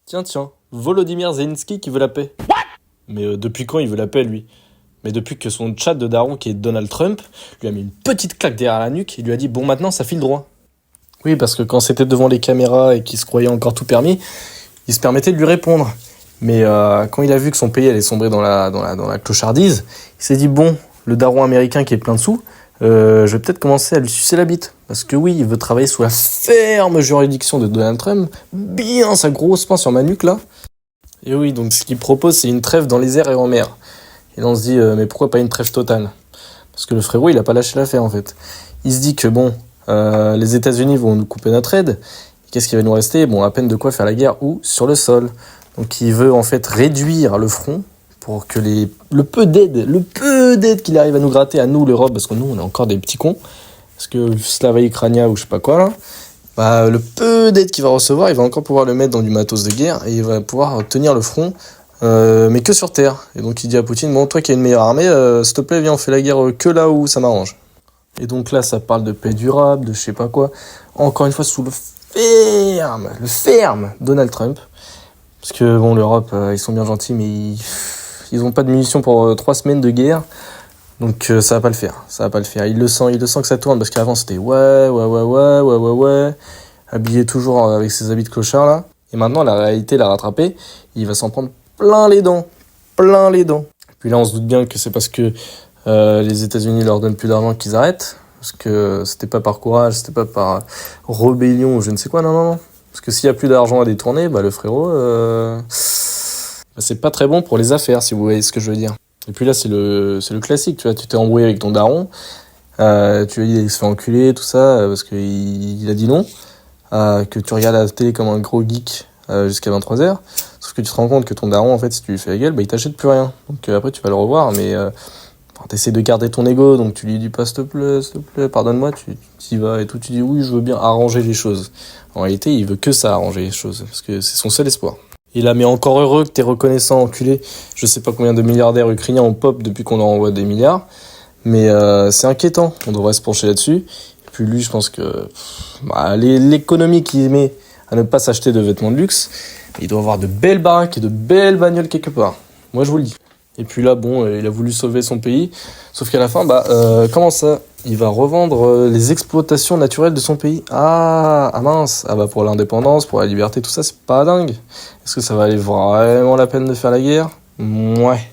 Tiens, Volodymyr Zelensky qui veut la paix. Mais depuis quand il veut la paix, lui? Mais depuis que son chat de daron, qui est Donald Trump, lui a mis une petite claque derrière la nuque et lui a dit « Bon, maintenant, ça file droit ». Oui, parce que quand c'était devant les caméras et qu'il se croyait encore tout permis, il se permettait de lui répondre. Mais quand il a vu que son pays allait sombrer dans la clochardise, il s'est dit « Bon, le daron américain qui est plein de sous, je vais peut-être commencer à lui sucer la bite. » Parce que oui, il veut travailler sous la ferme juridiction de Donald Trump, bien sa grosse main sur ma nuque, là. Et oui, donc ce qu'il propose, c'est une trêve dans les airs et en mer. Et là, on se dit, mais pourquoi pas une trêve totale? Parce que le frérot, il a pas lâché l'affaire, en fait. Il se dit que, bon, les États-Unis vont nous couper notre aide. Qu'est-ce qui va nous rester? Bon, à peine de quoi faire la guerre ou sur le sol. Donc, il veut, en fait, réduire le front pour que le peu d'aide qu'il arrive à nous gratter, à nous, l'Europe, parce que nous, on est encore des petits cons. Parce que Slava Ukraina ou je sais pas quoi, là, bah, le peu d'aide qu'il va recevoir, il va encore pouvoir le mettre dans du matos de guerre et il va pouvoir tenir le front, mais que sur terre. Et donc il dit à Poutine, bon, toi qui as une meilleure armée, s'il te plaît, viens, on fait la guerre que là où ça m'arrange. Et donc là, ça parle de paix durable, de je sais pas quoi. Encore une fois, sous le ferme Donald Trump. Parce que bon, l'Europe, ils sont bien gentils, mais ils ont pas de munitions pour 3 semaines de guerre. Donc ça va pas le faire. Il le sent que ça tourne, parce qu'avant c'était ouais. Habillé toujours avec ses habits de clochard là. Et maintenant la réalité l'a rattrapé, il va s'en prendre plein les dents. Et puis là on se doute bien que c'est parce que les États-Unis leur donnent plus d'argent qu'ils arrêtent. Parce que c'était pas par courage, c'était pas par rébellion ou je ne sais quoi, non. Parce que s'il y a plus d'argent à détourner, bah le frérot, c'est pas très bon pour les affaires, si vous voyez ce que je veux dire. Et puis là, c'est le classique, tu vois, tu t'es embrouillé avec ton daron, tu lui as dit qu'il se fait enculer, tout ça, parce qu'il a dit non, que tu regardes la télé comme un gros geek jusqu'à 23h, sauf que tu te rends compte que ton daron, en fait, si tu lui fais la gueule, bah, il t'achète plus rien. Donc après, tu vas le revoir, mais t'essaies de garder ton ego, donc tu lui dis pas, s'il te plaît, pardonne-moi, tu y vas et tout, tu dis oui, je veux bien arranger les choses. En réalité, il veut que ça, arranger les choses, parce que c'est son seul espoir. Et là, mais encore heureux que t'es reconnaissant, enculé. Je sais pas combien de milliardaires ukrainiens ont pop depuis qu'on leur envoie des milliards. Mais c'est inquiétant. On devrait se pencher là-dessus. Et puis lui, je pense que l'économie qu'il met à ne pas s'acheter de vêtements de luxe, il doit avoir de belles baraques et de belles bagnoles quelque part. Moi, je vous le dis. Et puis là, bon, il a voulu sauver son pays. Sauf qu'à la fin, comment ça? Il va revendre les exploitations naturelles de son pays. Ah mince. Ah bah pour l'indépendance, pour la liberté, tout ça, c'est pas dingue. Est-ce que ça va aller vraiment la peine de faire la guerre? Ouais.